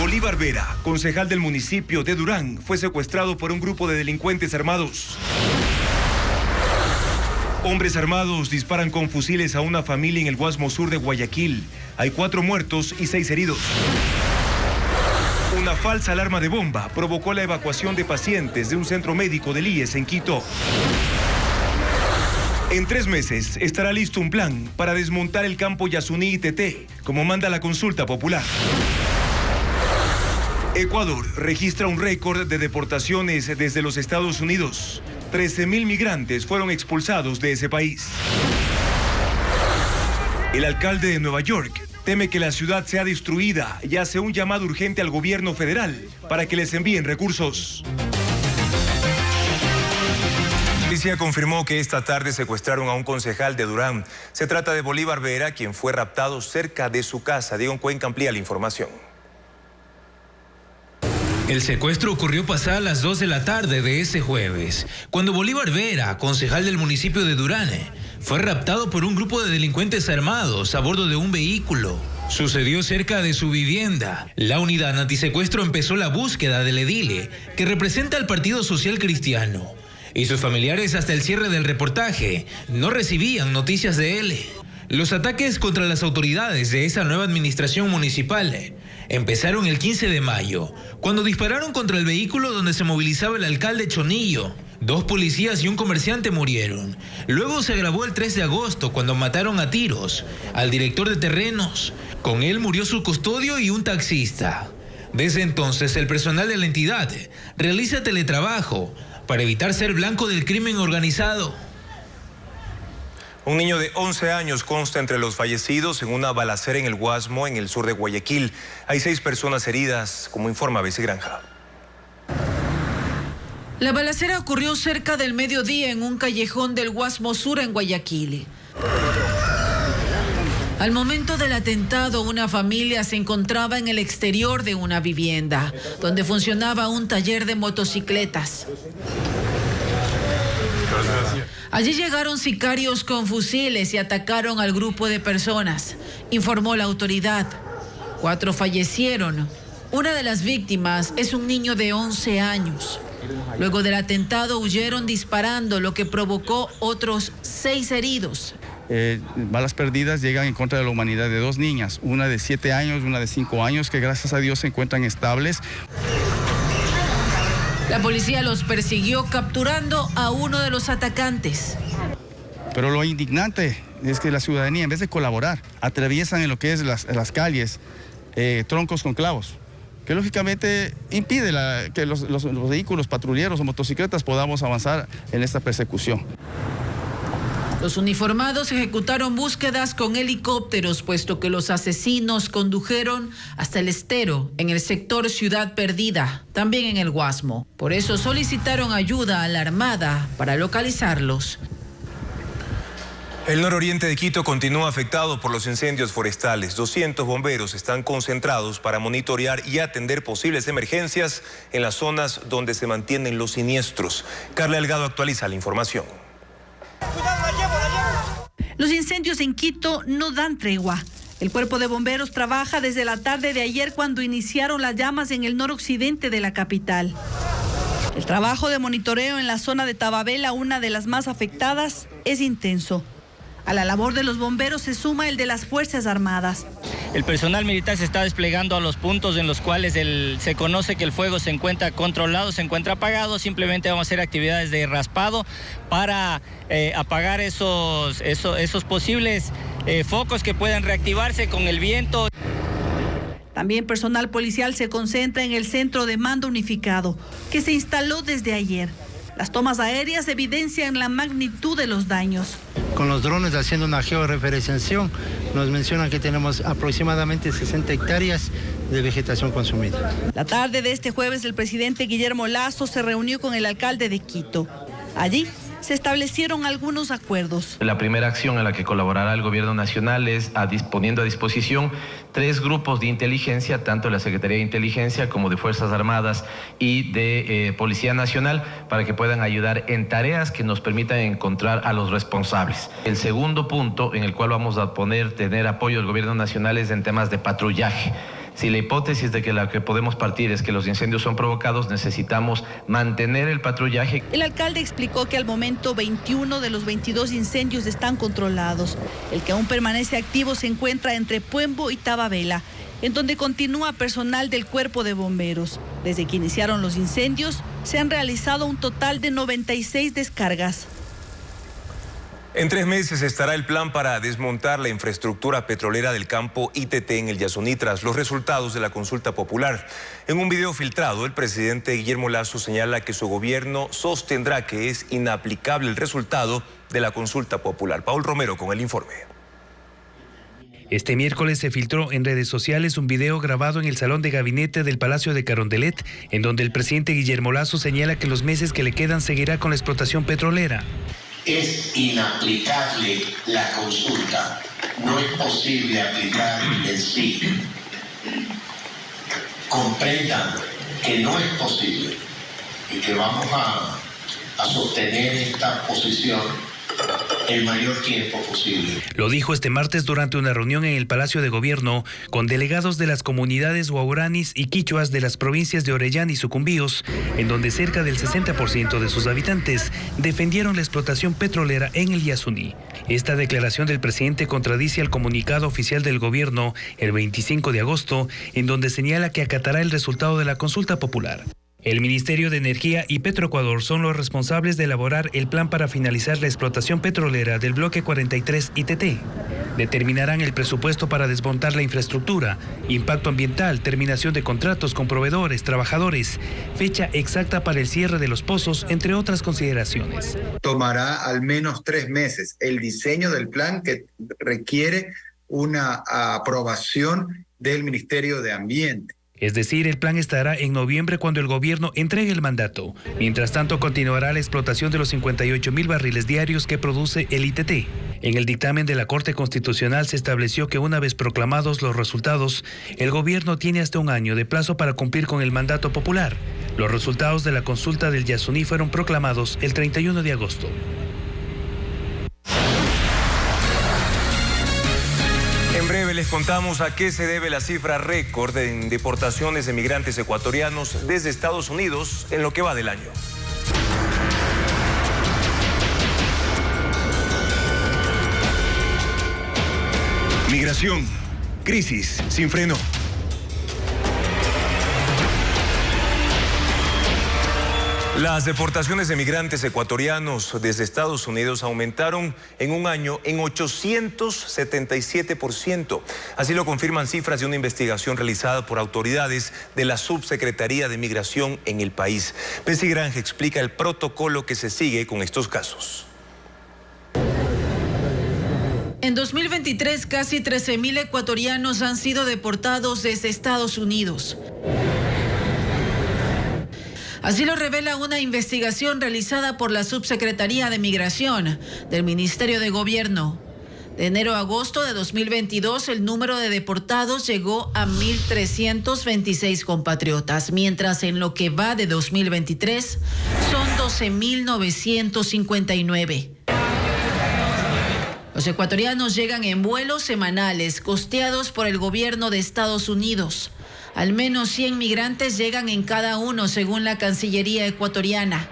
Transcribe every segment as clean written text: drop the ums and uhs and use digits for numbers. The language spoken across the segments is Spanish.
Bolívar Vera, concejal del municipio de Durán, fue secuestrado por un grupo de delincuentes armados. Hombres armados disparan con fusiles a una familia en el Guasmo Sur de Guayaquil. Hay 4 muertos y 6 heridos. Una falsa alarma de bomba provocó la evacuación de pacientes de un centro médico del IES en Quito. En 3 meses estará listo un plan para desmontar el campo Yasuní ITT, como manda la consulta popular. Ecuador registra un récord de deportaciones desde los Estados Unidos. 13.000 migrantes fueron expulsados de ese país. El alcalde de Nueva York teme que la ciudad sea destruida y hace un llamado urgente al gobierno federal para que les envíen recursos. La policía confirmó que esta tarde secuestraron a un concejal de Durán. Se trata de Bolívar Vera, quien fue raptado cerca de su casa. Diego Cuenca amplía la información. El secuestro ocurrió pasada las 2 de la tarde de ese jueves, cuando Bolívar Vera, concejal del municipio de Durán, fue raptado por un grupo de delincuentes armados a bordo de un vehículo. Sucedió cerca de su vivienda. La unidad antisecuestro empezó la búsqueda del edile, que representa al Partido Social Cristiano, y sus familiares hasta el cierre del reportaje no recibían noticias de él. Los ataques contra las autoridades de esa nueva administración municipal empezaron el 15 de mayo, cuando dispararon contra el vehículo donde se movilizaba el alcalde Chonillo. 2 policías y un comerciante murieron. Luego se agravó el 3 de agosto, cuando mataron a tiros al director de terrenos. Con él murió su custodio y un taxista. Desde entonces, el personal de la entidad realiza teletrabajo para evitar ser blanco del crimen organizado. Un niño de 11 años consta entre los fallecidos en una balacera en el Guasmo, en el sur de Guayaquil. Hay 6 personas heridas, como informa Bessie Granja. La balacera ocurrió cerca del mediodía en un callejón del Guasmo Sur en Guayaquil. Al momento del atentado, una familia se encontraba en el exterior de una vivienda, donde funcionaba un taller de motocicletas. Allí llegaron sicarios con fusiles y atacaron al grupo de personas, informó la autoridad. 4 fallecieron. Una de las víctimas es un niño de 11 años. Luego del atentado huyeron disparando, lo que provocó otros 6 heridos. Balas perdidas llegan en contra de la humanidad de 2 niñas, una de 7 años, una de 5 años, que gracias a Dios se encuentran estables. La policía los persiguió capturando a uno de los atacantes. Pero lo indignante es que la ciudadanía, en vez de colaborar, atraviesan en lo que es las calles troncos con clavos, que lógicamente impide que los vehículos patrulleros o motocicletas podamos avanzar en esta persecución. Los uniformados ejecutaron búsquedas con helicópteros, puesto que los asesinos condujeron hasta el estero, en el sector Ciudad Perdida, también en el Guasmo. Por eso solicitaron ayuda a la Armada para localizarlos. El nororiente de Quito continúa afectado por los incendios forestales. 200 bomberos están concentrados para monitorear y atender posibles emergencias en las zonas donde se mantienen los siniestros. Carla Delgado actualiza la información. Los incendios en Quito no dan tregua. El cuerpo de bomberos trabaja desde la tarde de ayer, cuando iniciaron las llamas en el noroccidente de la capital. El trabajo de monitoreo en la zona de Tababela, una de las más afectadas, es intenso. A la labor de los bomberos se suma el de las Fuerzas Armadas. El personal militar se está desplegando a los puntos en los cuales se conoce que el fuego se encuentra controlado, se encuentra apagado. Simplemente vamos a hacer actividades de raspado para apagar esos posibles focos que puedan reactivarse con el viento. También personal policial se concentra en el centro de mando unificado, que se instaló desde ayer. Las tomas aéreas evidencian la magnitud de los daños. Con los drones haciendo una georreferenciación, nos mencionan que tenemos aproximadamente 60 hectáreas de vegetación consumida. La tarde de este jueves, el presidente Guillermo Lasso se reunió con el alcalde de Quito. Allí se establecieron algunos acuerdos. La primera acción en la que colaborará el gobierno nacional es poniendo a disposición 3 grupos de inteligencia, tanto de la Secretaría de Inteligencia como de Fuerzas Armadas y de Policía Nacional, para que puedan ayudar en tareas que nos permitan encontrar a los responsables. El segundo punto en el cual vamos a tener apoyo del gobierno nacional es en temas de patrullaje. Si la hipótesis de que la que podemos partir es que los incendios son provocados, necesitamos mantener el patrullaje. El alcalde explicó que al momento 21 de los 22 incendios están controlados. El que aún permanece activo se encuentra entre Puembo y Tababela, en donde continúa personal del Cuerpo de Bomberos. Desde que iniciaron los incendios, se han realizado un total de 96 descargas. En 3 meses estará el plan para desmontar la infraestructura petrolera del campo ITT en el Yasuní tras los resultados de la consulta popular. En un video filtrado, el presidente Guillermo Lasso señala que su gobierno sostendrá que es inaplicable el resultado de la consulta popular. Paul Romero con el informe. Este miércoles se filtró en redes sociales un video grabado en el salón de gabinete del Palacio de Carondelet, en donde el presidente Guillermo Lasso señala que los meses que le quedan seguirá con la explotación petrolera. Es inaplicable la consulta. No es posible aplicar el sí. Comprendan que no es posible y que vamos a sostener esta posición el mayor tiempo posible. Lo dijo este martes durante una reunión en el Palacio de Gobierno con delegados de las comunidades guauranis y quichuas de las provincias de Orellana y Sucumbíos, en donde cerca del 60% de sus habitantes defendieron la explotación petrolera en el Yasuní. Esta declaración del presidente contradice al comunicado oficial del gobierno el 25 de agosto, en donde señala que acatará el resultado de la consulta popular. El Ministerio de Energía y Petroecuador son los responsables de elaborar el plan para finalizar la explotación petrolera del bloque 43 ITT. Determinarán el presupuesto para desmontar la infraestructura, impacto ambiental, terminación de contratos con proveedores, trabajadores, fecha exacta para el cierre de los pozos, entre otras consideraciones. Tomará al menos 3 meses el diseño del plan, que requiere una aprobación del Ministerio de Ambiente. Es decir, el plan estará en noviembre cuando el gobierno entregue el mandato. Mientras tanto, continuará la explotación de los 58,000 barriles diarios que produce el ITT. En el dictamen de la Corte Constitucional se estableció que una vez proclamados los resultados, el gobierno tiene hasta 1 año de plazo para cumplir con el mandato popular. Los resultados de la consulta del Yasuní fueron proclamados el 31 de agosto. En breve les contamos a qué se debe la cifra récord en deportaciones de migrantes ecuatorianos desde Estados Unidos en lo que va del año. Migración, crisis sin freno. Las deportaciones de migrantes ecuatorianos desde Estados Unidos aumentaron en un año en 877%. Así lo confirman cifras de una investigación realizada por autoridades de la Subsecretaría de Migración en el país. Bessie Granja explica el protocolo que se sigue con estos casos. En 2023, casi 13,000 ecuatorianos han sido deportados desde Estados Unidos. Así lo revela una investigación realizada por la Subsecretaría de Migración del Ministerio de Gobierno. De enero a agosto de 2022, el número de deportados llegó a 1,326 compatriotas, mientras en lo que va de 2023 son 12,959. Los ecuatorianos llegan en vuelos semanales costeados por el gobierno de Estados Unidos. Al menos 100 migrantes llegan en cada uno, según la Cancillería ecuatoriana.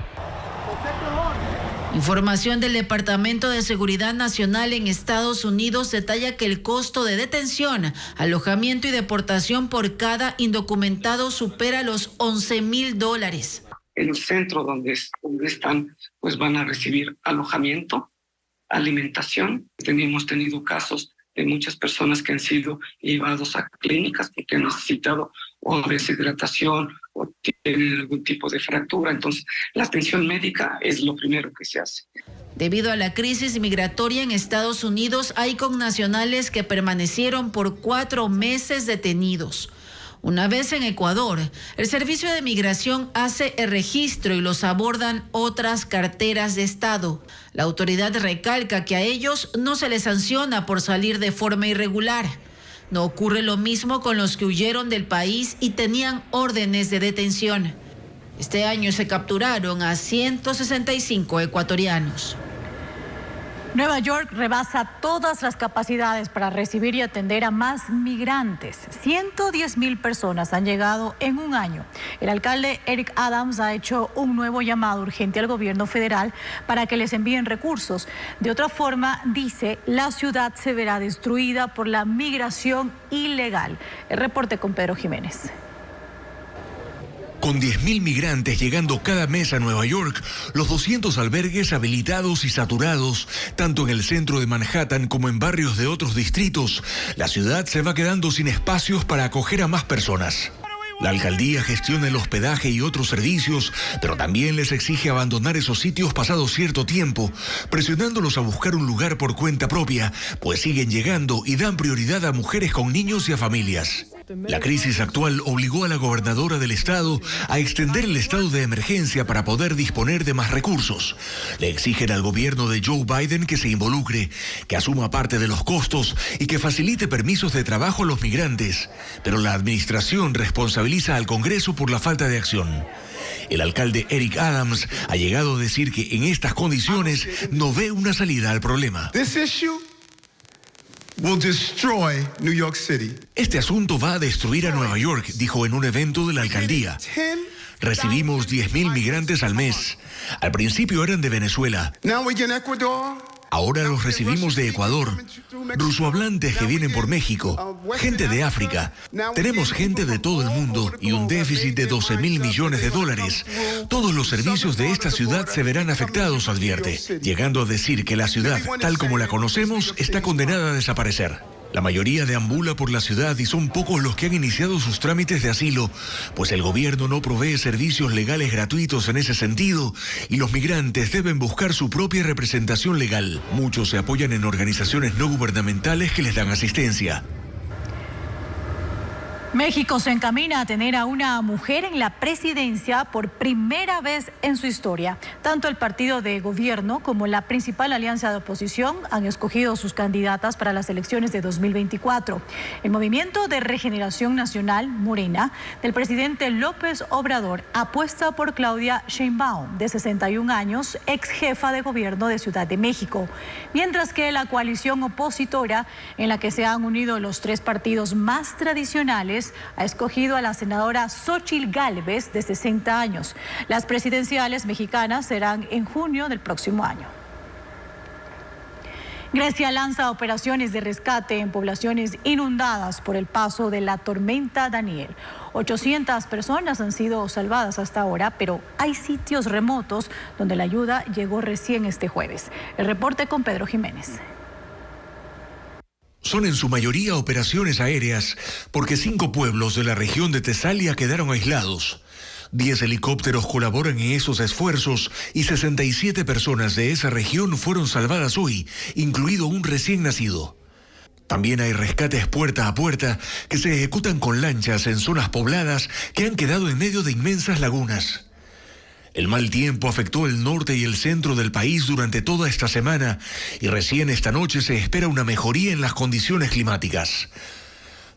Información del Departamento de Seguridad Nacional en Estados Unidos detalla que el costo de detención, alojamiento y deportación por cada indocumentado supera los $11,000. En el centro donde están, pues van a recibir alojamiento, alimentación. Hemos tenido casos de muchas personas que han sido llevados a clínicas porque han necesitado o deshidratación o tienen algún tipo de fractura. Entonces, la atención médica es lo primero que se hace. Debido a la crisis migratoria en Estados Unidos, hay connacionales que permanecieron por 4 meses detenidos. Una vez en Ecuador, el Servicio de Migración hace el registro y los abordan otras carteras de Estado. La autoridad recalca que a ellos no se les sanciona por salir de forma irregular. No ocurre lo mismo con los que huyeron del país y tenían órdenes de detención. Este año se capturaron a 165 ecuatorianos. Nueva York rebasa todas las capacidades para recibir y atender a más migrantes. 110,000 personas han llegado en un año. El alcalde Eric Adams ha hecho un nuevo llamado urgente al gobierno federal para que les envíen recursos. De otra forma, dice, la ciudad se verá destruida por la migración ilegal. El reporte con Pedro Jiménez. Con 10,000 migrantes llegando cada mes a Nueva York, los 200 albergues habilitados y saturados, tanto en el centro de Manhattan como en barrios de otros distritos, la ciudad se va quedando sin espacios para acoger a más personas. La alcaldía gestiona el hospedaje y otros servicios, pero también les exige abandonar esos sitios pasado cierto tiempo, presionándolos a buscar un lugar por cuenta propia, pues siguen llegando y dan prioridad a mujeres con niños y a familias. La crisis actual obligó a la gobernadora del estado a extender el estado de emergencia para poder disponer de más recursos. Le exigen al gobierno de Joe Biden que se involucre, que asuma parte de los costos y que facilite permisos de trabajo a los migrantes. Pero la administración responsabiliza al Congreso por la falta de acción. El alcalde Eric Adams ha llegado a decir que en estas condiciones no ve una salida al problema. Will destroy New York City. Este asunto va a destruir a Nueva York, dijo en un evento de la alcaldía. Recibimos 10,000 migrantes al mes. Al principio eran de Venezuela. Ahora los recibimos de Ecuador, rusohablantes que vienen por México, gente de África. Tenemos gente de todo el mundo y un déficit de 12,000 millones de dólares. Todos los servicios de esta ciudad se verán afectados, advierte, llegando a decir que la ciudad, tal como la conocemos, está condenada a desaparecer. La mayoría deambula por la ciudad y son pocos los que han iniciado sus trámites de asilo, pues el gobierno no provee servicios legales gratuitos en ese sentido y los migrantes deben buscar su propia representación legal. Muchos se apoyan en organizaciones no gubernamentales que les dan asistencia. México se encamina a tener a una mujer en la presidencia por primera vez en su historia. Tanto el partido de gobierno como la principal alianza de oposición han escogido sus candidatas para las elecciones de 2024. El Movimiento de Regeneración Nacional, Morena, del presidente López Obrador, apuesta por Claudia Sheinbaum, de 61 años, ex jefa de gobierno de Ciudad de México. Mientras que la coalición opositora, en la que se han unido los tres partidos más tradicionales, ha escogido a la senadora Xóchitl Gálvez, de 60 años. Las presidenciales mexicanas serán en junio del próximo año. Grecia lanza operaciones de rescate en poblaciones inundadas por el paso de la tormenta Daniel. 800 personas han sido salvadas hasta ahora, pero hay sitios remotos donde la ayuda llegó recién este jueves. El reporte con Pedro Jiménez. Son en su mayoría operaciones aéreas, porque 5 pueblos de la región de Tesalia quedaron aislados. 10 helicópteros colaboran en esos esfuerzos y 67 personas de esa región fueron salvadas hoy, incluido un recién nacido. También hay rescates puerta a puerta que se ejecutan con lanchas en zonas pobladas que han quedado en medio de inmensas lagunas. El mal tiempo afectó el norte y el centro del país durante toda esta semana y recién esta noche se espera una mejoría en las condiciones climáticas.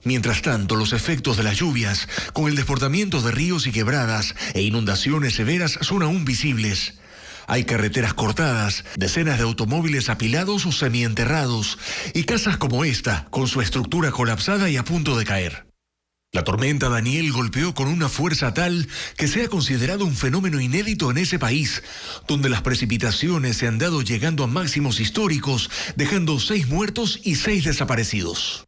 Mientras tanto, los efectos de las lluvias, con el desbordamiento de ríos y quebradas e inundaciones severas, son aún visibles. Hay carreteras cortadas, decenas de automóviles apilados o semienterrados y casas como esta, con su estructura colapsada y a punto de caer. La tormenta Daniel golpeó con una fuerza tal que se ha considerado un fenómeno inédito en ese país, donde las precipitaciones se han dado llegando a máximos históricos, dejando 6 muertos y 6 desaparecidos.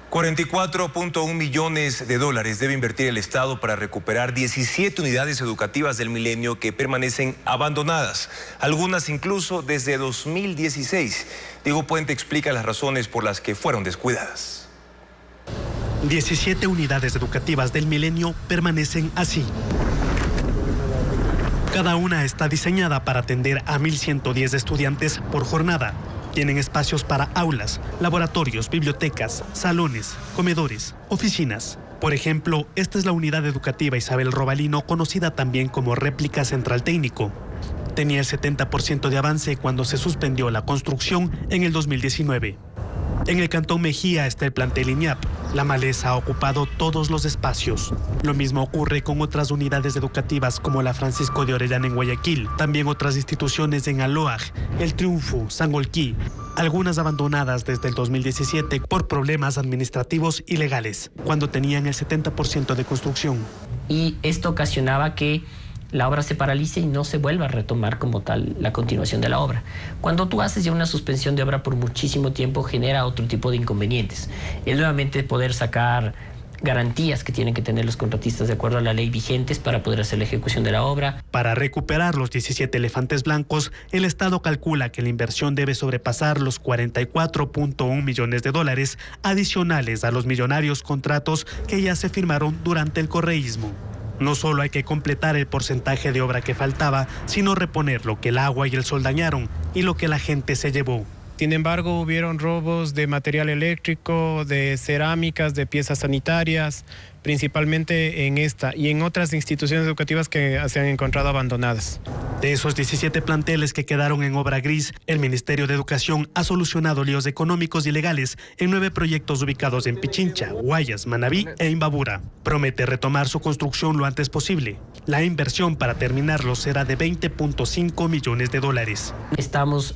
44.1 millones de dólares debe invertir el Estado para recuperar 17 unidades educativas del Milenio que permanecen abandonadas, algunas incluso desde 2016. Diego Puente explica las razones por las que fueron descuidadas. 17 unidades educativas del Milenio permanecen así. Cada una está diseñada para atender a 1.110 estudiantes por jornada. Tienen espacios para aulas, laboratorios, bibliotecas, salones, comedores, oficinas. Por ejemplo, esta es la unidad educativa Isabel Robalino, conocida también como Réplica Central Técnico. Tenía el 70% de avance cuando se suspendió la construcción en el 2019. En el Cantón Mejía está el plantel INIAP. La maleza ha ocupado todos los espacios. Lo mismo ocurre con otras unidades educativas como la Francisco de Orellana en Guayaquil, también otras instituciones en Aloaj, El Triunfo, Sangolquí, algunas abandonadas desde el 2017 por problemas administrativos y legales, cuando tenían el 70% de construcción. Y esto ocasionaba que la obra se paralice y no se vuelva a retomar como tal la continuación de la obra. Cuando tú haces ya una suspensión de obra por muchísimo tiempo, genera otro tipo de inconvenientes. Es nuevamente poder sacar garantías que tienen que tener los contratistas de acuerdo a la ley vigentes para poder hacer la ejecución de la obra. Para recuperar los 17 elefantes blancos, el Estado calcula que la inversión debe sobrepasar los $44.1 millones adicionales a los millonarios contratos que ya se firmaron durante el correísmo. No solo hay que completar el porcentaje de obra que faltaba, sino reponer lo que el agua y el sol dañaron y lo que la gente se llevó. Sin embargo, hubieron robos de material eléctrico, de cerámicas, de piezas sanitarias, principalmente en esta y en otras instituciones educativas que se han encontrado abandonadas. De esos 17 planteles que quedaron en obra gris, el Ministerio de Educación ha solucionado líos económicos y legales en 9 proyectos ubicados en Pichincha, Guayas, Manabí e Imbabura. Promete retomar su construcción lo antes posible. La inversión para terminarlo será de $20.5 millones. Estamos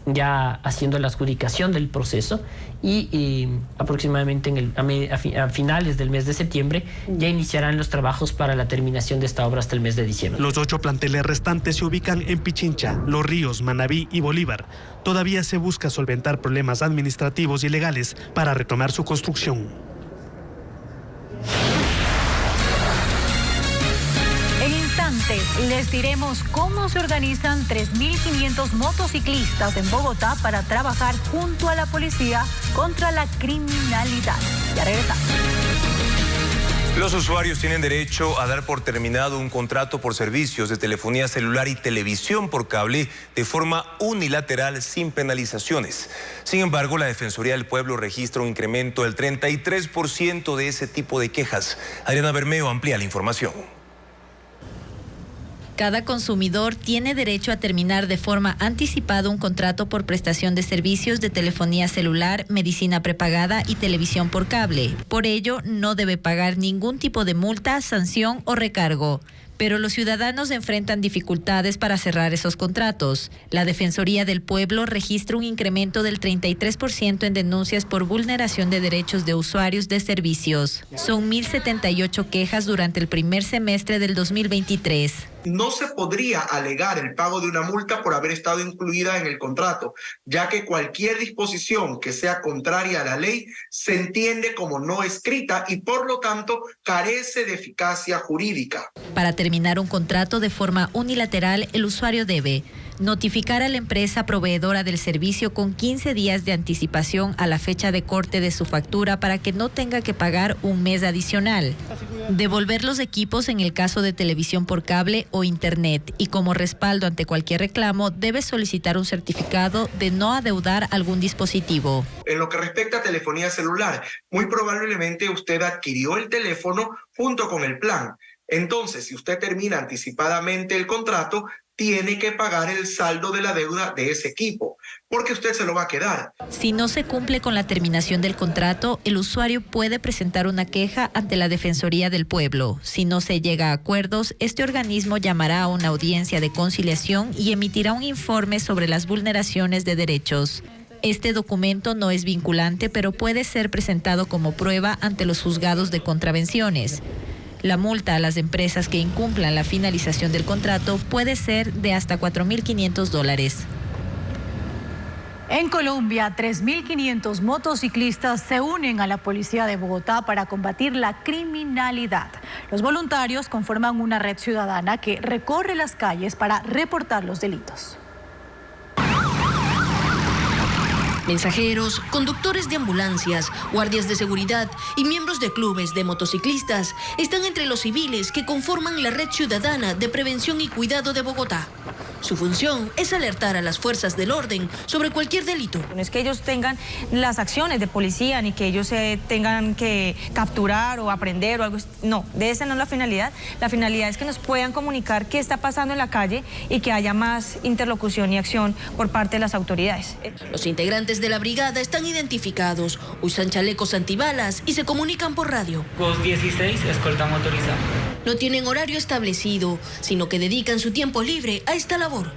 ya haciendo la adjudicación del proceso y aproximadamente a finales del mes de septiembre ya iniciarán los trabajos para la terminación de esta obra hasta el mes de diciembre. Los 8 planteles restantes se ubican en Pichincha, Los Ríos, Manabí y Bolívar. Todavía se busca solventar problemas administrativos y legales para retomar su construcción. En instantes les diremos cómo se organizan 3.500 motociclistas en Bogotá para trabajar junto a la policía contra la criminalidad. Ya regresamos. Los usuarios tienen derecho a dar por terminado un contrato por servicios de telefonía celular y televisión por cable de forma unilateral sin penalizaciones. Sin embargo, la Defensoría del Pueblo registra un incremento del 33% de ese tipo de quejas. Adriana Bermeo amplía la información. Cada consumidor tiene derecho a terminar de forma anticipada un contrato por prestación de servicios de telefonía celular, medicina prepagada y televisión por cable. Por ello, no debe pagar ningún tipo de multa, sanción o recargo. Pero los ciudadanos enfrentan dificultades para cerrar esos contratos. La Defensoría del Pueblo registra un incremento del 33% en denuncias por vulneración de derechos de usuarios de servicios. Son 1.078 quejas durante el primer semestre del 2023. No se podría alegar el pago de una multa por haber estado incluida en el contrato, ya que cualquier disposición que sea contraria a la ley se entiende como no escrita y por lo tanto carece de eficacia jurídica. Para terminar un contrato de forma unilateral, el usuario debe notificar a la empresa proveedora del servicio con 15 días de anticipación a la fecha de corte de su factura para que no tenga que pagar un mes adicional. Devolver los equipos en el caso de televisión por cable o internet y como respaldo ante cualquier reclamo debe solicitar un certificado de no adeudar algún dispositivo. En lo que respecta a telefonía celular, muy probablemente usted adquirió el teléfono junto con el plan. Entonces, si usted termina anticipadamente el contrato, tiene que pagar el saldo de la deuda de ese equipo, porque usted se lo va a quedar. Si no se cumple con la terminación del contrato, el usuario puede presentar una queja ante la Defensoría del Pueblo. Si no se llega a acuerdos, este organismo llamará a una audiencia de conciliación y emitirá un informe sobre las vulneraciones de derechos. Este documento no es vinculante, pero puede ser presentado como prueba ante los juzgados de contravenciones. La multa a las empresas que incumplan la finalización del contrato puede ser de hasta $4.500. En Colombia, 3.500 motociclistas se unen a la policía de Bogotá para combatir la criminalidad. Los voluntarios conforman una red ciudadana que recorre las calles para reportar los delitos. Mensajeros, conductores de ambulancias, guardias de seguridad y miembros de clubes de motociclistas están entre los civiles que conforman la Red Ciudadana de Prevención y Cuidado de Bogotá. Su función es alertar a las fuerzas del orden sobre cualquier delito. No es que ellos tengan las acciones de policía, ni que ellos tengan que capturar o aprender o algo. No, de esa no es la finalidad. La finalidad es que nos puedan comunicar qué está pasando en la calle y que haya más interlocución y acción por parte de las autoridades. Los integrantes de la brigada están identificados, usan chalecos antibalas y se comunican por radio. 16, escolta motorizada. No tienen horario establecido, sino que dedican su tiempo libre a esta labor.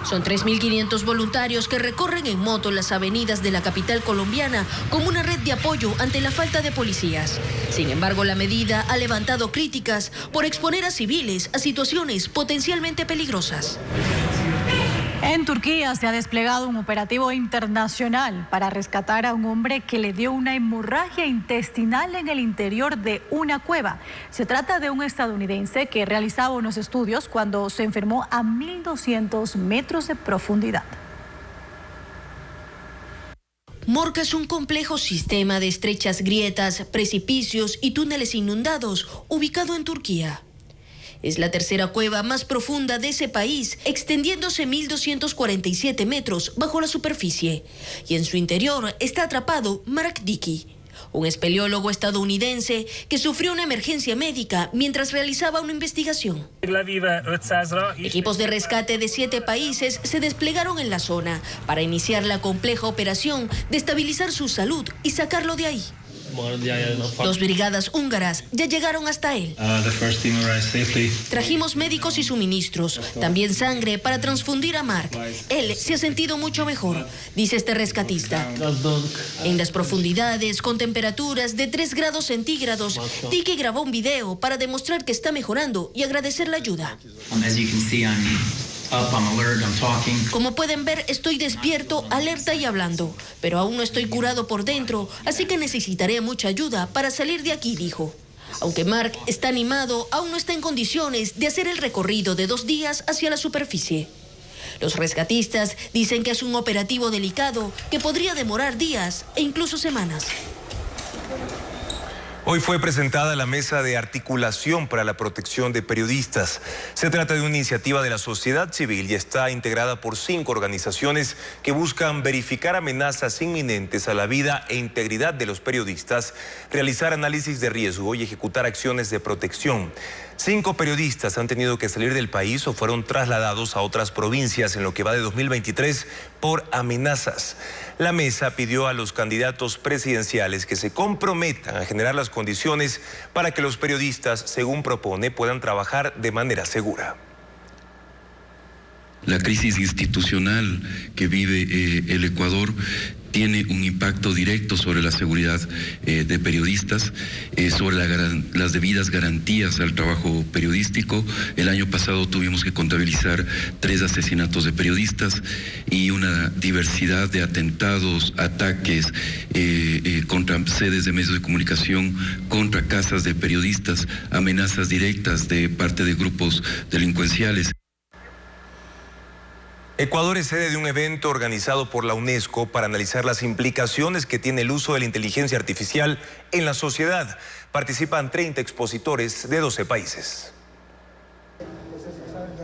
Son 3.500 voluntarios que recorren en moto las avenidas de la capital colombiana como una red de apoyo ante la falta de policías. Sin embargo, la medida ha levantado críticas por exponer a civiles a situaciones potencialmente peligrosas. En Turquía se ha desplegado un operativo internacional para rescatar a un hombre que le dio una hemorragia intestinal en el interior de una cueva. Se trata de un estadounidense que realizaba unos estudios cuando se enfermó a 1.200 metros de profundidad. Morca es un complejo sistema de estrechas grietas, precipicios y túneles inundados ubicado en Turquía. Es la tercera cueva más profunda de ese país, extendiéndose 1.247 metros bajo la superficie. Y en su interior está atrapado Mark Dickey, un espeleólogo estadounidense que sufrió una emergencia médica mientras realizaba una investigación. Equipos de rescate de 7 países se desplegaron en la zona para iniciar la compleja operación de estabilizar su salud y sacarlo de ahí. 2 brigadas húngaras ya llegaron hasta él. Trajimos médicos y suministros, también sangre para transfundir a Mark. Él se ha sentido mucho mejor, dice este rescatista. En las profundidades, con temperaturas de 3 grados centígrados, Dickey grabó un video para demostrar que está mejorando y agradecer la ayuda. Como pueden ver, estoy despierto, alerta y hablando, pero aún no estoy curado por dentro, así que necesitaré mucha ayuda para salir de aquí, dijo. Aunque Mark está animado, aún no está en condiciones de hacer el recorrido de 2 días hacia la superficie. Los rescatistas dicen que es un operativo delicado que podría demorar días e incluso semanas. Hoy fue presentada la Mesa de Articulación para la Protección de Periodistas. Se trata de una iniciativa de la sociedad civil y está integrada por 5 organizaciones que buscan verificar amenazas inminentes a la vida e integridad de los periodistas, realizar análisis de riesgo y ejecutar acciones de protección. 5 periodistas han tenido que salir del país o fueron trasladados a otras provincias en lo que va de 2023 por amenazas. La mesa pidió a los candidatos presidenciales que se comprometan a generar las condiciones para que los periodistas, según propone, puedan trabajar de manera segura. La crisis institucional que vive el Ecuador tiene un impacto directo sobre la seguridad de periodistas, sobre las debidas garantías al trabajo periodístico. El año pasado tuvimos que contabilizar 3 asesinatos de periodistas y una diversidad de atentados, ataques contra sedes de medios de comunicación, contra casas de periodistas, amenazas directas de parte de grupos delincuenciales. Ecuador es sede de un evento organizado por la UNESCO para analizar las implicaciones que tiene el uso de la inteligencia artificial en la sociedad. Participan 30 expositores de 12 países.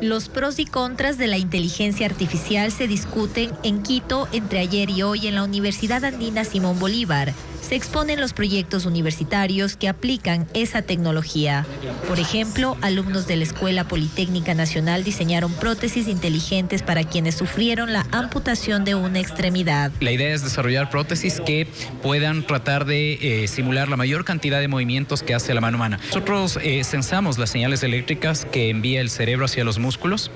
Los pros y contras de la inteligencia artificial se discuten en Quito entre ayer y hoy en la Universidad Andina Simón Bolívar. Se exponen los proyectos universitarios que aplican esa tecnología. Por ejemplo, alumnos de la Escuela Politécnica Nacional diseñaron prótesis inteligentes para quienes sufrieron la amputación de una extremidad. La idea es desarrollar prótesis que puedan tratar de simular la mayor cantidad de movimientos que hace la mano humana. Nosotros sensamos las señales eléctricas que envía el cerebro hacia los músculos.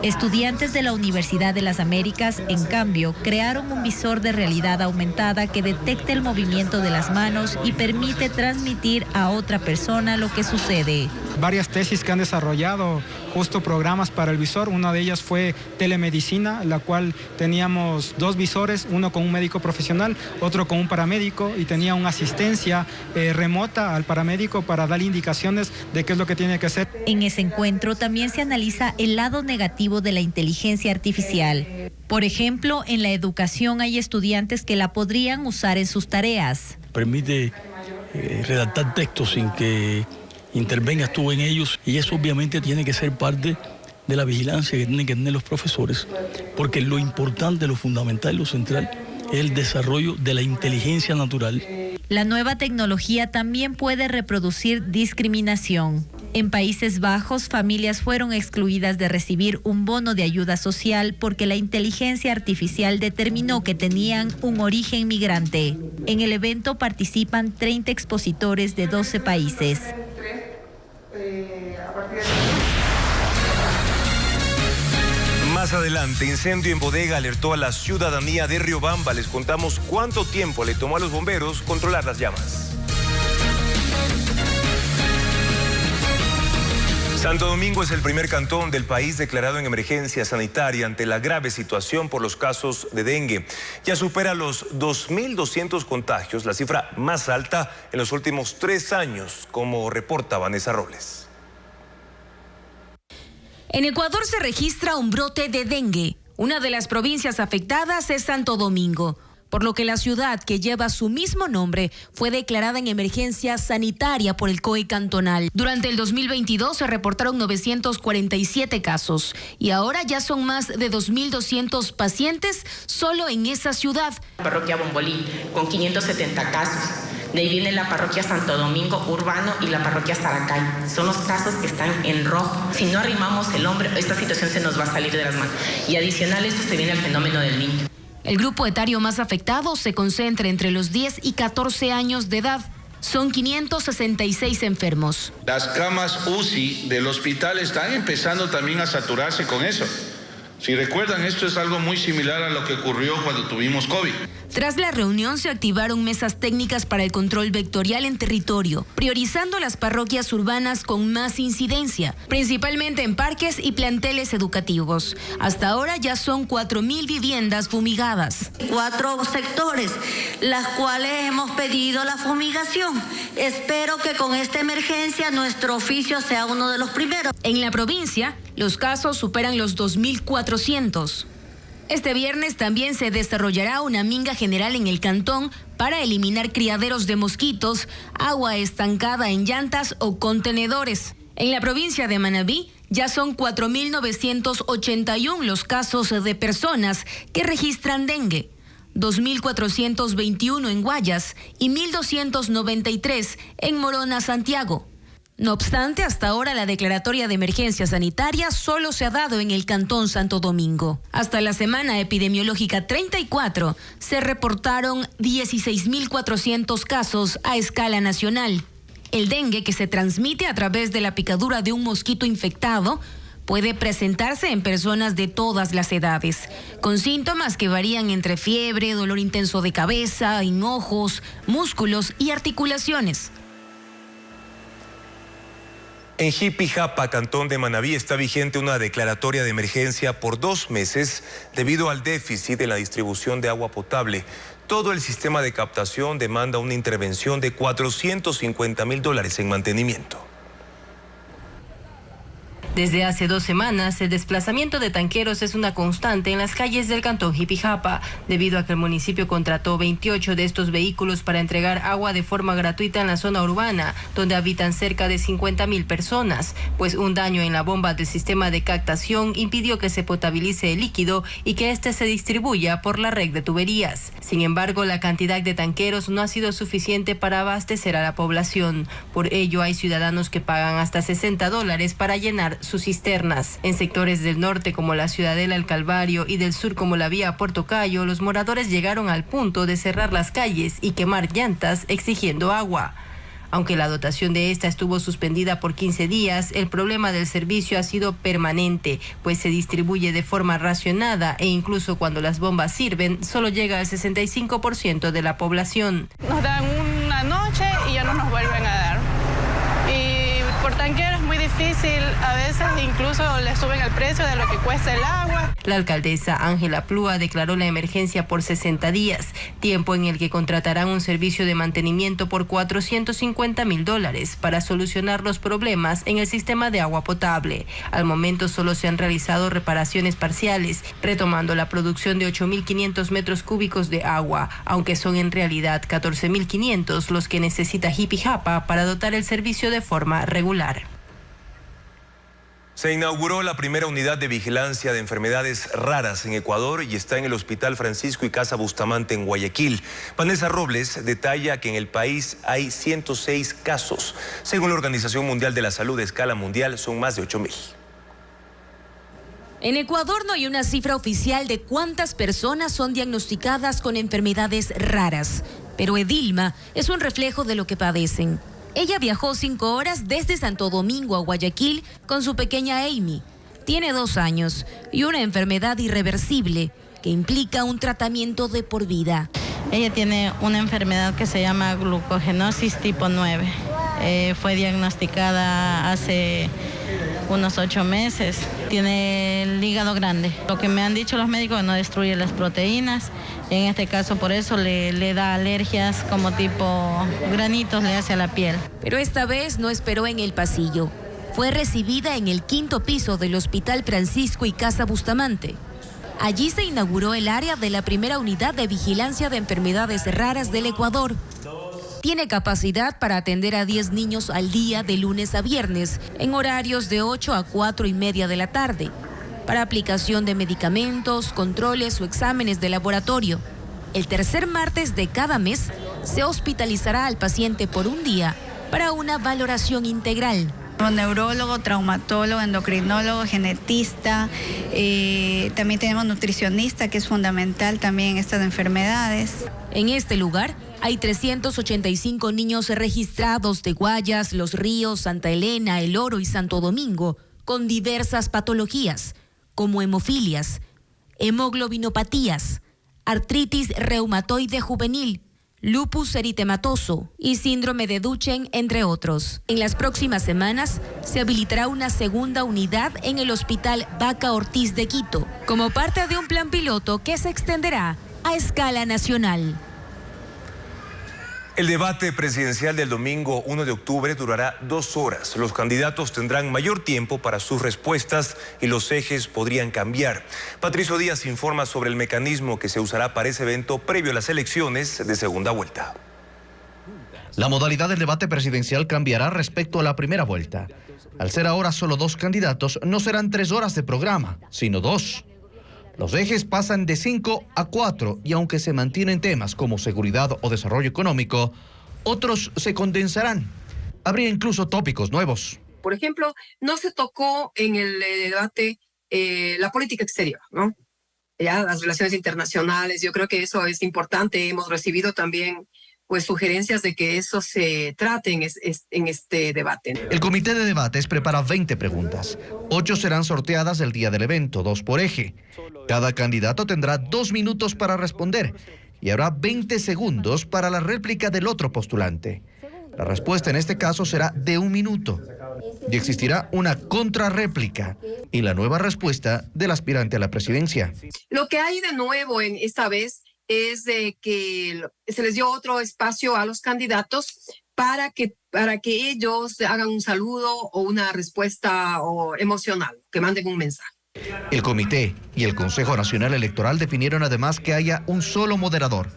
Estudiantes de la Universidad de las Américas, en cambio, crearon un visor de realidad aumentada que detecta el movimiento de las manos y permite transmitir a otra persona lo que sucede. Varias tesis que han desarrollado justo programas para el visor. Una de ellas fue telemedicina, la cual teníamos 2 visores, uno con un médico profesional, otro con un paramédico, y tenía una asistencia remota al paramédico para dar indicaciones de qué es lo que tiene que hacer. En ese encuentro también se analiza el lado negativo de la inteligencia artificial. Por ejemplo, en la educación hay estudiantes que la podrían usar en sus tareas. Permite redactar textos sin que intervengas tú en ellos, y eso obviamente tiene que ser parte de la vigilancia que tienen que tener los profesores, porque lo importante, lo fundamental y lo central es el desarrollo de la inteligencia natural. La nueva tecnología también puede reproducir discriminación. En Países Bajos, familias fueron excluidas de recibir un bono de ayuda social porque la inteligencia artificial determinó que tenían un origen migrante. En el evento participan 30 expositores de 12 países. Más adelante, incendio en bodega alertó a la ciudadanía de Riobamba. Les contamos cuánto tiempo le tomó a los bomberos controlar las llamas. Santo Domingo es el primer cantón del país declarado en emergencia sanitaria ante la grave situación por los casos de dengue. Ya supera los 2.200 contagios, la cifra más alta en los últimos 3 años, como reporta Vanessa Robles. En Ecuador se registra un brote de dengue. Una de las provincias afectadas es Santo Domingo, por lo que la ciudad, que lleva su mismo nombre, fue declarada en emergencia sanitaria por el COE cantonal. Durante el 2022 se reportaron 947 casos y ahora ya son más de 2.200 pacientes solo en esa ciudad. Parroquia Bombolí, con 570 casos. De ahí viene la parroquia Santo Domingo Urbano y la parroquia Saracay. Son los casos que están en rojo. Si no arrimamos el hombro, esta situación se nos va a salir de las manos. Y adicional a esto se viene el fenómeno del niño. El grupo etario más afectado se concentra entre los 10 y 14 años de edad. Son 566 enfermos. Las camas UCI del hospital están empezando también a saturarse con eso. Si recuerdan, esto es algo muy similar a lo que ocurrió cuando tuvimos COVID. Tras la reunión se activaron mesas técnicas para el control vectorial en territorio, priorizando las parroquias urbanas con más incidencia, principalmente en parques y planteles educativos. Hasta ahora ya son 4.000 viviendas fumigadas. 4 sectores, las cuales hemos pedido la fumigación. Espero que con esta emergencia nuestro oficio sea uno de los primeros. En la provincia, los casos superan los 2.400. Este viernes también se desarrollará una minga general en el cantón para eliminar criaderos de mosquitos, agua estancada en llantas o contenedores. En la provincia de Manabí ya son 4.981 los casos de personas que registran dengue, 2.421 en Guayas y 1.293 en Morona, Santiago. No obstante, hasta ahora la declaratoria de emergencia sanitaria solo se ha dado en el Cantón Santo Domingo. Hasta la semana epidemiológica 34 se reportaron 16.400 casos a escala nacional. El dengue, que se transmite a través de la picadura de un mosquito infectado, puede presentarse en personas de todas las edades, con síntomas que varían entre fiebre, dolor intenso de cabeza, en ojos, músculos y articulaciones. En Jipijapa, cantón de Manabí, está vigente una declaratoria de emergencia por 2 meses debido al déficit en la distribución de agua potable. Todo el sistema de captación demanda una intervención de $450.000 en mantenimiento. Desde hace 2 semanas, el desplazamiento de tanqueros es una constante en las calles del cantón Jipijapa, debido a que el municipio contrató 28 de estos vehículos para entregar agua de forma gratuita en la zona urbana, donde habitan cerca de 50.000 personas, pues un daño en la bomba del sistema de captación impidió que se potabilice el líquido y que éste se distribuya por la red de tuberías. Sin embargo, la cantidad de tanqueros no ha sido suficiente para abastecer a la población. Por ello, hay ciudadanos que pagan hasta $60 para llenar sus cisternas. En sectores del norte como la Ciudadela, el Calvario, y del sur como la vía Puerto Cayo, los moradores llegaron al punto de cerrar las calles y quemar llantas exigiendo agua. Aunque la dotación de esta estuvo suspendida por 15 días, el problema del servicio ha sido permanente, pues se distribuye de forma racionada e incluso cuando las bombas sirven, solo llega al 65% de la población. Nos dan una noche y ya no nos vuelven a dar. Y por tanquero es muy difícil, a veces incluso le suben el precio de lo que cuesta el agua. La alcaldesa Ángela Plúa declaró la emergencia por 60 días, tiempo en el que contratarán un servicio de mantenimiento por $450.000 para solucionar los problemas en el sistema de agua potable. Al momento solo se han realizado reparaciones parciales, retomando la producción de 8.500 metros cúbicos de agua, aunque son en realidad 14.500 los que necesita Jipijapa para dotar el servicio de forma regular. Se inauguró la primera unidad de vigilancia de enfermedades raras en Ecuador y está en el Hospital Francisco y Casa Bustamante en Guayaquil. Vanessa Robles detalla que en el país hay 106 casos. Según la Organización Mundial de la Salud, a escala mundial son más de 8.000. En Ecuador no hay una cifra oficial de cuántas personas son diagnosticadas con enfermedades raras, pero Edilma es un reflejo de lo que padecen. Ella viajó 5 horas desde Santo Domingo a Guayaquil con su pequeña Amy. Tiene 2 años y una enfermedad irreversible que implica un tratamiento de por vida. Ella tiene una enfermedad que se llama glucogenosis tipo 9. Fue diagnosticada hace unos 8 meses. Tiene el hígado grande. Lo que me han dicho los médicos es no destruye las proteínas. En este caso por eso le da alergias como tipo granitos, le hace a la piel. Pero esta vez no esperó en el pasillo. Fue recibida en el 5º piso del Hospital Francisco y Casa Bustamante. Allí se inauguró el área de la primera unidad de vigilancia de enfermedades raras del Ecuador. Tiene capacidad para atender a 10 niños al día de lunes a viernes, en horarios de 8 a 4:30 de la tarde, para aplicación de medicamentos, controles o exámenes de laboratorio. El tercer martes de cada mes se hospitalizará al paciente por un día para una valoración integral. Neurólogo, traumatólogo, endocrinólogo, genetista, también tenemos nutricionista, que es fundamental también en estas enfermedades. En este lugar hay 385 niños registrados de Guayas, Los Ríos, Santa Elena, El Oro y Santo Domingo con diversas patologías como hemofilias, hemoglobinopatías, artritis reumatoide juvenil, lupus eritematoso y síndrome de Duchenne, entre otros. En las próximas semanas se habilitará una segunda unidad en el Hospital Vaca Ortiz de Quito, como parte de un plan piloto que se extenderá a escala nacional. El debate presidencial del domingo 1 de octubre durará 2 horas. Los candidatos tendrán mayor tiempo para sus respuestas y los ejes podrían cambiar. Patricio Díaz informa sobre el mecanismo que se usará para ese evento previo a las elecciones de segunda vuelta. La modalidad del debate presidencial cambiará respecto a la primera vuelta. Al ser ahora solo 2 candidatos, no serán 3 horas de programa, sino 2. Los ejes pasan de 5 a 4 y aunque se mantienen temas como seguridad o desarrollo económico, otros se condensarán. Habría incluso tópicos nuevos. Por ejemplo, no se tocó en el debate la política exterior, ¿no? Ya las relaciones internacionales, yo creo que eso es importante. Hemos recibido también sugerencias de que eso se trate en este debate. El comité de debates prepara 20 preguntas. 8 serán sorteadas el día del evento, 2 por eje. Cada candidato tendrá 2 minutos para responder y habrá 20 segundos para la réplica del otro postulante. La respuesta en este caso será de 1 minuto y existirá una contrarréplica y la nueva respuesta del aspirante a la presidencia. Lo que hay de nuevo en esta vez es de que se les dio otro espacio a los candidatos para que ellos hagan un saludo o una respuesta emocional, que manden un mensaje. El comité y el Consejo Nacional Electoral definieron además que haya un solo moderador.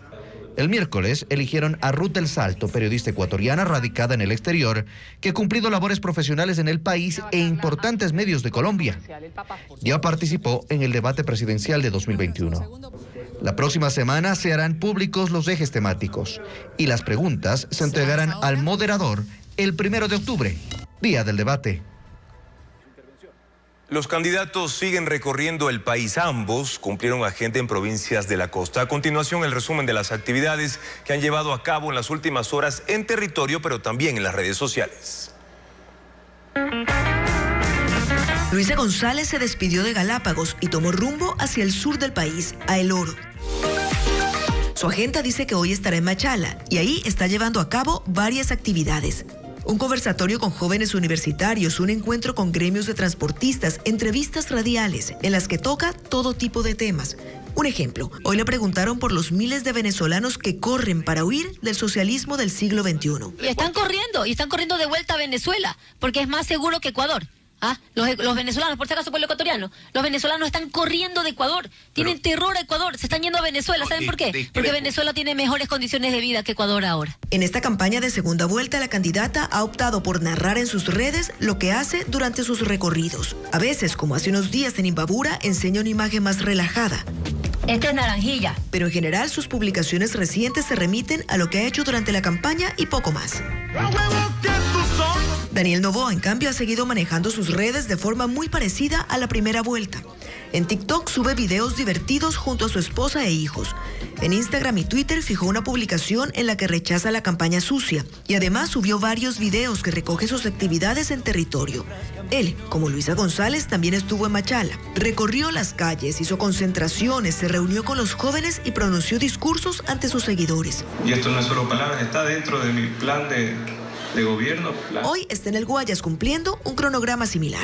El miércoles eligieron a Ruth del Salto, periodista ecuatoriana radicada en el exterior, que ha cumplido labores profesionales en el país e importantes medios de Colombia. Ya participó en el debate presidencial de 2021. La próxima semana se harán públicos los ejes temáticos y las preguntas se entregarán al moderador el 1 de octubre, día del debate. Los candidatos siguen recorriendo el país. Ambos cumplieron agenda en provincias de la costa. A continuación, el resumen de las actividades que han llevado a cabo en las últimas horas en territorio, pero también en las redes sociales. Luisa González se despidió de Galápagos y tomó rumbo hacia el sur del país, a El Oro. Su agenda dice que hoy estará en Machala y ahí está llevando a cabo varias actividades. Un conversatorio con jóvenes universitarios, un encuentro con gremios de transportistas, entrevistas radiales en las que toca todo tipo de temas. Un ejemplo, hoy le preguntaron por los miles de venezolanos que corren para huir del socialismo del siglo XXI. Y están corriendo de vuelta a Venezuela, porque es más seguro que Ecuador. Los venezolanos, por si acaso pueblo ecuatoriano, los venezolanos están corriendo de Ecuador, tienen terror a Ecuador, se están yendo a Venezuela. ¿Saben por qué? Porque Venezuela tiene mejores condiciones de vida que Ecuador ahora. En esta campaña de segunda vuelta, la candidata ha optado por narrar en sus redes lo que hace durante sus recorridos. A veces, como hace unos días en Imbabura, enseña una imagen más relajada. Este es naranjilla. Pero en general, sus publicaciones recientes se remiten a lo que ha hecho durante la campaña y poco más. Daniel Noboa, en cambio, ha seguido manejando sus redes de forma muy parecida a la primera vuelta. En TikTok sube videos divertidos junto a su esposa e hijos. En Instagram y Twitter fijó una publicación en la que rechaza la campaña sucia y además subió varios videos que recoge sus actividades en territorio. Él, como Luisa González, también estuvo en Machala. Recorrió las calles, hizo concentraciones, se reunió con los jóvenes y pronunció discursos ante sus seguidores. Y esto no es solo palabras, está dentro de mi plan de gobierno. Hoy está en el Guayas cumpliendo un cronograma similar.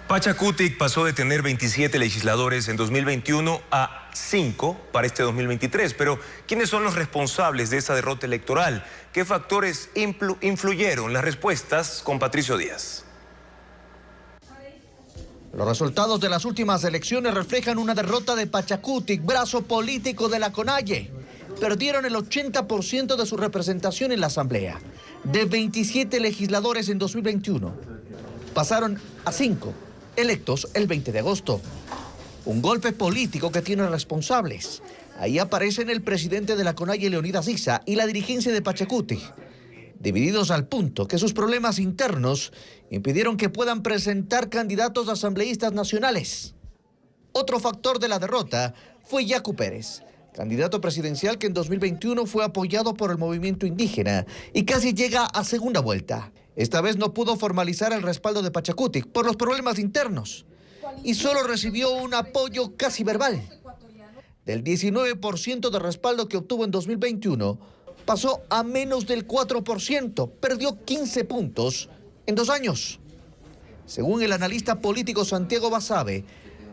Pachacutic pasó de tener 27 legisladores en 2021 a 5 para este 2023. Pero, ¿quiénes son los responsables de esa derrota electoral? ¿Qué factores influyeron? Las respuestas con Patricio Díaz. Los resultados de las últimas elecciones reflejan una derrota de Pachacutic, brazo político de la CONAIE. Perdieron el 80% de su representación en la Asamblea. De 27 legisladores en 2021, pasaron a 5, electos el 20 de agosto. Un golpe político que tiene responsables. Ahí aparecen el presidente de la CONAIE, Leonidas Issa, y la dirigencia de Pachacutic, divididos al punto que sus problemas internos impidieron que puedan presentar candidatos asambleístas nacionales. Otro factor de la derrota fue Yacu Pérez, candidato presidencial que en 2021 fue apoyado por el movimiento indígena y casi llega a segunda vuelta. Esta vez no pudo formalizar el respaldo de Pachacutic por los problemas internos y solo recibió un apoyo casi verbal. Del 19% de respaldo que obtuvo en 2021, pasó a menos del 4%, perdió 15 puntos en 2 años. Según el analista político Santiago Basabe,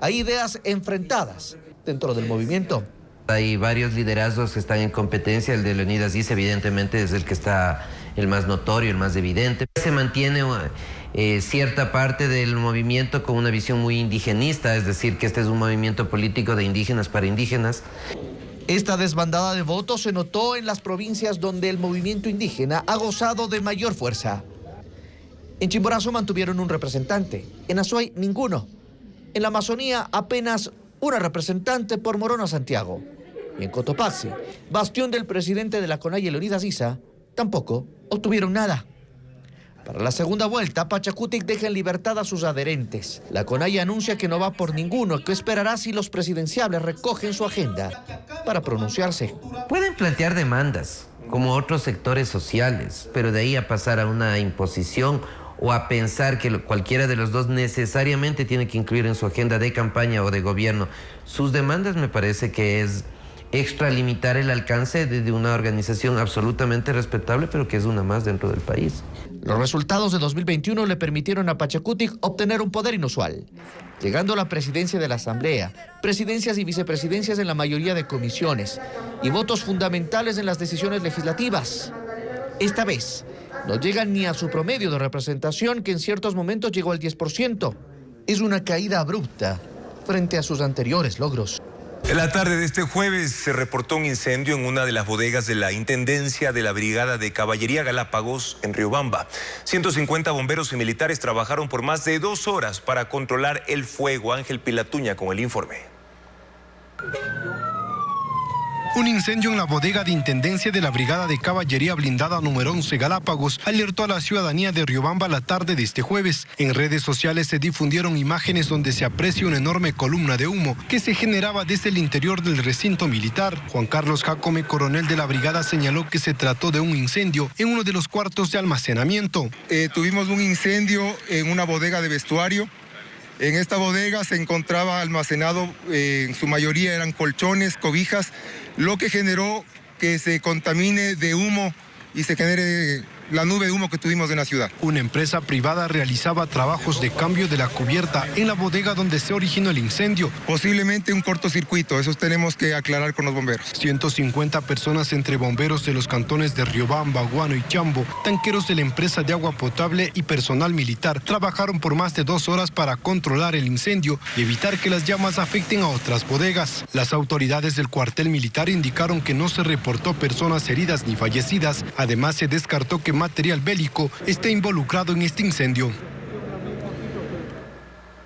hay ideas enfrentadas dentro del movimiento. Hay varios liderazgos que están en competencia. El de Leonidas Issa evidentemente es el que está el más notorio, el más evidente. Se mantiene cierta parte del movimiento con una visión muy indigenista, es decir, que este es un movimiento político de indígenas para indígenas. Esta desbandada de votos se notó en las provincias donde el movimiento indígena ha gozado de mayor fuerza. En Chimborazo mantuvieron un representante, en Azuay ninguno. En la Amazonía apenas una representante por Morona Santiago. Y en Cotopaxi, bastión del presidente de la CONAIE, Leonidas Issa, tampoco obtuvieron nada. Para la segunda vuelta, Pachacutic deja en libertad a sus adherentes. La CONAIE anuncia que no va por ninguno, que esperará si los presidenciables recogen su agenda para pronunciarse. Pueden plantear demandas, como otros sectores sociales, pero de ahí a pasar a una imposición o a pensar que cualquiera de los dos necesariamente tiene que incluir en su agenda de campaña o de gobierno sus demandas, me parece que es extralimitar el alcance de una organización absolutamente respetable, pero que es una más dentro del país. Los resultados de 2021 le permitieron a Pachacutic obtener un poder inusual, llegando a la presidencia de la Asamblea, presidencias y vicepresidencias en la mayoría de comisiones y votos fundamentales en las decisiones legislativas. Esta vez no llegan ni a su promedio de representación, que en ciertos momentos llegó al 10%. Es una caída abrupta frente a sus anteriores logros. En la tarde de este jueves se reportó un incendio en una de las bodegas de la Intendencia de la Brigada de Caballería Galápagos en Riobamba. 150 bomberos y militares trabajaron por más de 2 horas para controlar el fuego. Ángel Pilatuña con el informe. Un incendio en la bodega de Intendencia de la Brigada de Caballería Blindada número 11 Galápagos alertó a la ciudadanía de Riobamba la tarde de este jueves. En redes sociales se difundieron imágenes donde se aprecia una enorme columna de humo que se generaba desde el interior del recinto militar. Juan Carlos Jacome, coronel de la brigada, señaló que se trató de un incendio en uno de los cuartos de almacenamiento. Tuvimos un incendio en una bodega de vestuario. En esta bodega se encontraba almacenado, en su mayoría eran colchones, cobijas, lo que generó que se contamine de humo y se genere la nube de humo que tuvimos en la ciudad. Una empresa privada realizaba trabajos de cambio de la cubierta en la bodega donde se originó el incendio. Posiblemente un cortocircuito, eso tenemos que aclarar con los bomberos. 150 personas entre bomberos de los cantones de Riobamba, Guano y Chambo, tanqueros de la empresa de agua potable y personal militar trabajaron por más de 2 horas para controlar el incendio y evitar que las llamas afecten a otras bodegas. Las autoridades del cuartel militar indicaron que no se reportó personas heridas ni fallecidas. Además, se descartó que material bélico esté involucrado en este incendio.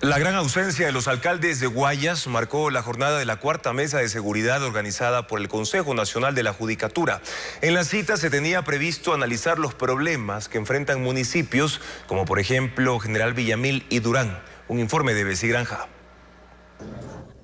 La gran ausencia de los alcaldes de Guayas marcó la jornada de la cuarta mesa de seguridad organizada por el Consejo Nacional de la Judicatura. En la cita se tenía previsto analizar los problemas que enfrentan municipios como por ejemplo General Villamil y Durán. Un informe de Bessie Granja.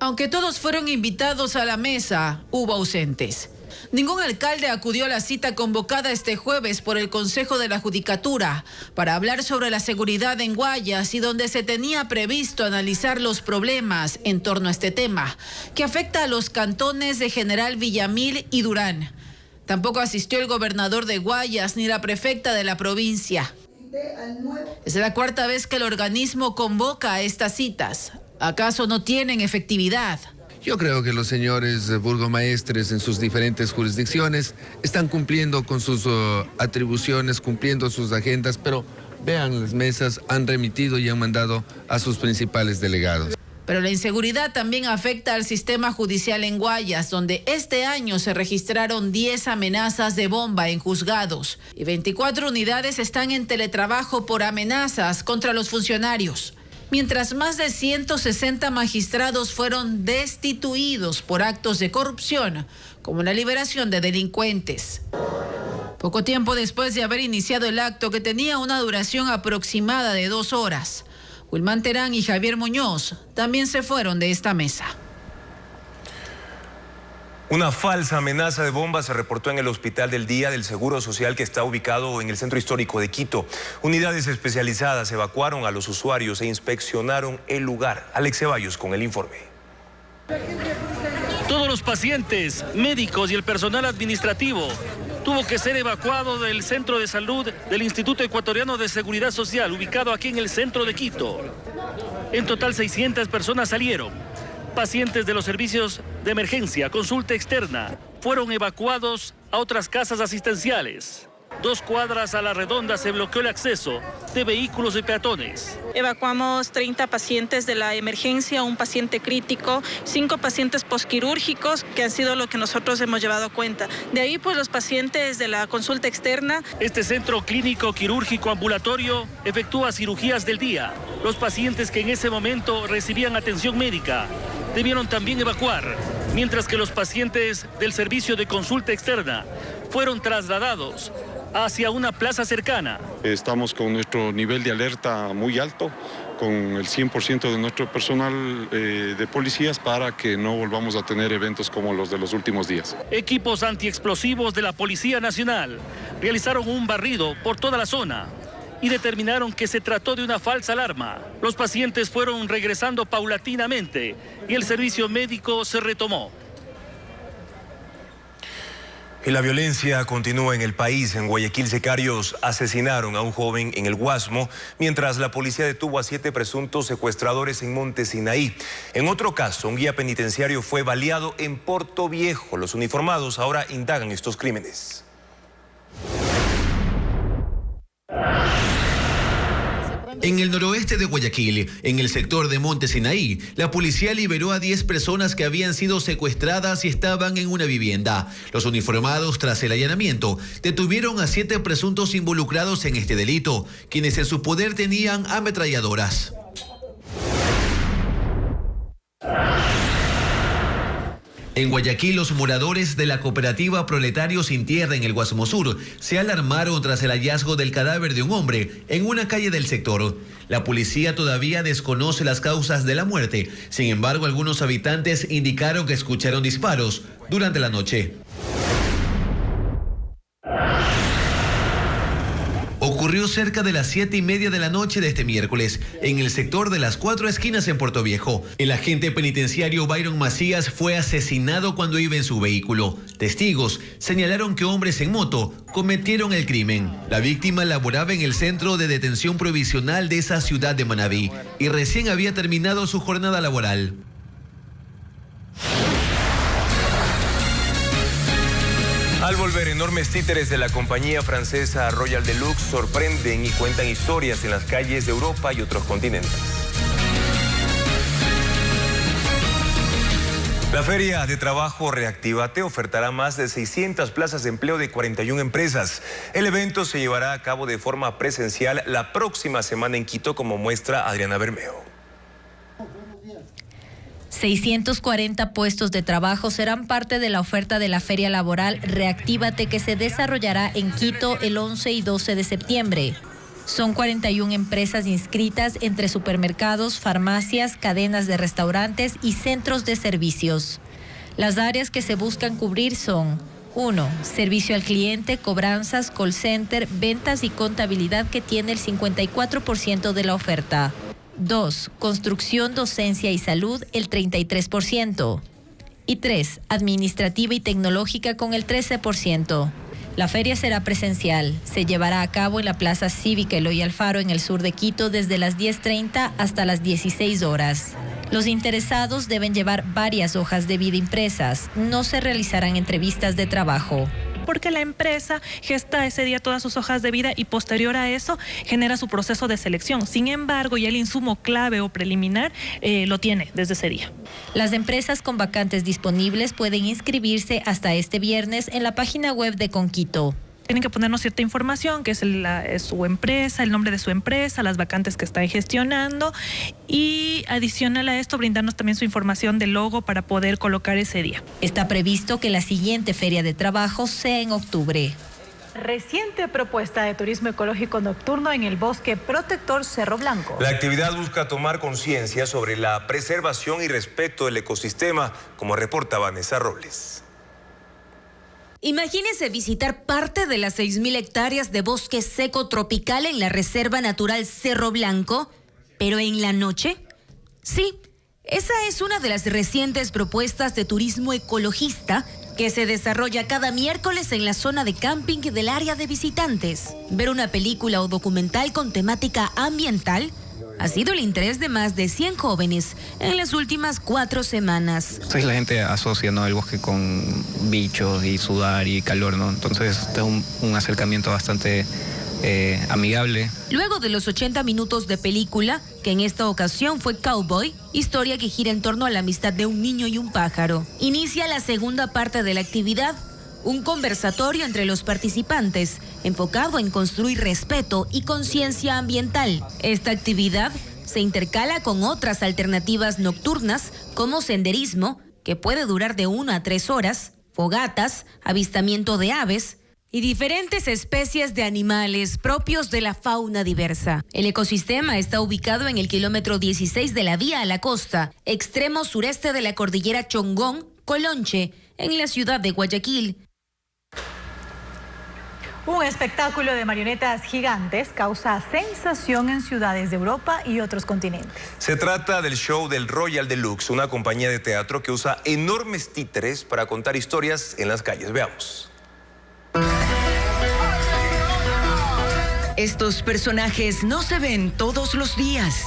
Aunque todos fueron invitados a la mesa, hubo ausentes. Ningún alcalde acudió a la cita convocada este jueves por el Consejo de la Judicatura para hablar sobre la seguridad en Guayas y donde se tenía previsto analizar los problemas en torno a este tema, que afecta a los cantones de General Villamil y Durán. Tampoco asistió el gobernador de Guayas ni la prefecta de la provincia. Es la cuarta vez que el organismo convoca a estas citas. ¿Acaso no tienen efectividad? Yo creo que los señores burgomaestres en sus diferentes jurisdicciones están cumpliendo con sus atribuciones, cumpliendo sus agendas, pero vean, las mesas han remitido y han mandado a sus principales delegados. Pero la inseguridad también afecta al sistema judicial en Guayas, donde este año se registraron 10 amenazas de bomba en juzgados y 24 unidades están en teletrabajo por amenazas contra los funcionarios. Mientras más de 160 magistrados fueron destituidos por actos de corrupción, como la liberación de delincuentes. Poco tiempo después de haber iniciado el acto, que tenía una duración aproximada de 2 horas, Wilman Terán y Javier Muñoz también se fueron de esta mesa. Una falsa amenaza de bomba se reportó en el Hospital del Día del Seguro Social que está ubicado en el centro histórico de Quito. Unidades especializadas evacuaron a los usuarios e inspeccionaron el lugar. Alex Ceballos con el informe. Todos los pacientes, médicos y el personal administrativo tuvo que ser evacuado del centro de salud del Instituto Ecuatoriano de Seguridad Social, ubicado aquí en el centro de Quito. En total 600 personas salieron. Pacientes de los servicios de emergencia, consulta externa, fueron evacuados a otras casas asistenciales. 2 cuadras a la redonda se bloqueó el acceso de vehículos y peatones. Evacuamos 30 pacientes de la emergencia, un paciente crítico, 5 pacientes posquirúrgicos, que han sido lo que nosotros hemos llevado a cuenta. De ahí, pues, los pacientes de la consulta externa. Este centro clínico quirúrgico ambulatorio efectúa cirugías del día. Los pacientes que en ese momento recibían atención médica debieron también evacuar, mientras que los pacientes del servicio de consulta externa fueron trasladados hacia una plaza cercana. Estamos con nuestro nivel de alerta muy alto, con el 100% de nuestro personal de policías para que no volvamos a tener eventos como los de los últimos días. Equipos antiexplosivos de la Policía Nacional realizaron un barrido por toda la zona y determinaron que se trató de una falsa alarma. Los pacientes fueron regresando paulatinamente y el servicio médico se retomó. Y la violencia continúa en el país. En Guayaquil, sicarios asesinaron a un joven en el Guasmo, mientras la policía detuvo a 7 presuntos secuestradores en Monte Sinaí. En otro caso, un guía penitenciario fue baleado en Porto Viejo. Los uniformados ahora indagan estos crímenes. En el noroeste de Guayaquil, en el sector de Monte Sinaí, la policía liberó a 10 personas que habían sido secuestradas y estaban en una vivienda. Los uniformados, tras el allanamiento, detuvieron a 7 presuntos involucrados en este delito, quienes en su poder tenían ametralladoras. En Guayaquil, los moradores de la cooperativa Proletarios Sin Tierra en el Guasmo Sur se alarmaron tras el hallazgo del cadáver de un hombre en una calle del sector. La policía todavía desconoce las causas de la muerte. Sin embargo, algunos habitantes indicaron que escucharon disparos durante la noche. ocurrió cerca de las 7:30 de la noche de este miércoles, en el sector de las 4 esquinas en Puerto Viejo. El agente penitenciario Byron Macías fue asesinado cuando iba en su vehículo. Testigos señalaron que hombres en moto cometieron el crimen. La víctima laboraba en el centro de detención provisional de esa ciudad de Manabí y recién había terminado su jornada laboral. Al volver, enormes títeres de la compañía francesa Royal Deluxe sorprenden y cuentan historias en las calles de Europa y otros continentes. La Feria de Trabajo Reactívate ofertará más de 600 plazas de empleo de 41 empresas. El evento se llevará a cabo de forma presencial la próxima semana en Quito, como muestra Adriana Bermeo. 640 puestos de trabajo serán parte de la oferta de la Feria Laboral Reactívate, que se desarrollará en Quito el 11 y 12 de septiembre. Son 41 empresas inscritas entre supermercados, farmacias, cadenas de restaurantes y centros de servicios. Las áreas que se buscan cubrir son: 1. Servicio al cliente, cobranzas, call center, ventas y contabilidad, que tiene el 54% de la oferta. 2. Construcción, docencia y salud, el 33%. Y 3. Administrativa y tecnológica, con el 13%. La feria será presencial. Se llevará a cabo en la Plaza Cívica Eloy Alfaro, en el sur de Quito, desde las 10:30 hasta las 16 horas. Los interesados deben llevar varias hojas de vida impresas. No se realizarán entrevistas de trabajo. Porque la empresa gesta ese día todas sus hojas de vida y posterior a eso genera su proceso de selección. Sin embargo, ya el insumo clave o preliminar lo tiene desde ese día. Las empresas con vacantes disponibles pueden inscribirse hasta este viernes en la página web de Conquito. Tienen que ponernos cierta información, que es su empresa, el nombre de su empresa, las vacantes que están gestionando, y adicional a esto brindarnos también su información de logo para poder colocar ese día. Está previsto que la siguiente feria de trabajo sea en octubre. Reciente propuesta de turismo ecológico nocturno en el Bosque Protector Cerro Blanco. La actividad busca tomar conciencia sobre la preservación y respeto del ecosistema, como reporta Vanessa Robles. Imagínese visitar parte de las 6.000 hectáreas de bosque seco tropical en la Reserva Natural Cerro Blanco, pero en la noche. Sí, esa es una de las recientes propuestas de turismo ecologista que se desarrolla cada miércoles en la zona de camping del área de visitantes. Ver una película o documental con temática ambiental ha sido el interés de más de 100 jóvenes en las últimas 4 semanas. Entonces la gente asocia, ¿no?, el bosque con bichos y sudar y calor, ¿no? Entonces es un acercamiento bastante amigable. Luego de los 80 minutos de película, que en esta ocasión fue Cowboy, historia que gira en torno a la amistad de un niño y un pájaro, inicia la segunda parte de la actividad, un conversatorio entre los participantes, enfocado en construir respeto y conciencia ambiental. Esta actividad se intercala con otras alternativas nocturnas, como senderismo, que puede durar de 1 a 3 horas, fogatas, avistamiento de aves y diferentes especies de animales propios de la fauna diversa. El ecosistema está ubicado en el kilómetro 16 de la vía a la costa, extremo sureste de la cordillera Chongón, Colonche, en la ciudad de Guayaquil. Un espectáculo de marionetas gigantes causa sensación en ciudades de Europa y otros continentes. Se trata del show del Royal Deluxe, una compañía de teatro que usa enormes títeres para contar historias en las calles. Veamos. Estos personajes no se ven todos los días.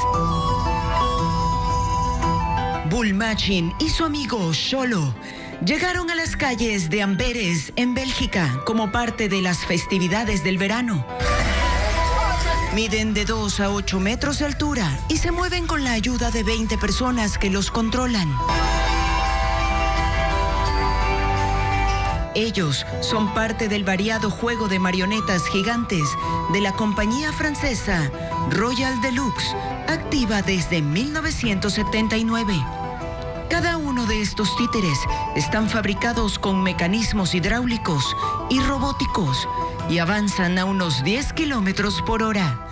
Bull Machin y su amigo Xolo llegaron a las calles de Amberes, en Bélgica, como parte de las festividades del verano. Miden de 2 a 8 metros de altura y se mueven con la ayuda de 20 personas que los controlan. Ellos son parte del variado juego de marionetas gigantes de la compañía francesa Royal Deluxe, activa desde 1979. Cada uno de estos títeres están fabricados con mecanismos hidráulicos y robóticos y avanzan a unos 10 kilómetros por hora.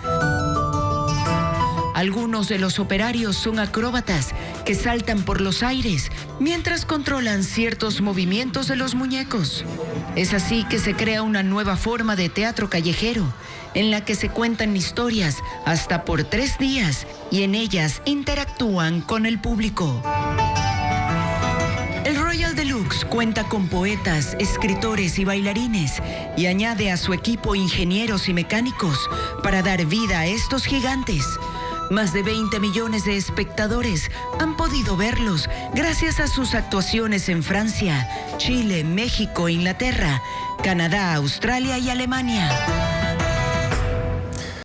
Algunos de los operarios son acróbatas que saltan por los aires mientras controlan ciertos movimientos de los muñecos. Es así que se crea una nueva forma de teatro callejero, en la que se cuentan historias hasta por 3 días y en ellas interactúan con el público. El Royal Deluxe cuenta con poetas, escritores y bailarines y añade a su equipo ingenieros y mecánicos para dar vida a estos gigantes. Más de 20 millones de espectadores han podido verlos gracias a sus actuaciones en Francia, Chile, México, Inglaterra, Canadá, Australia y Alemania.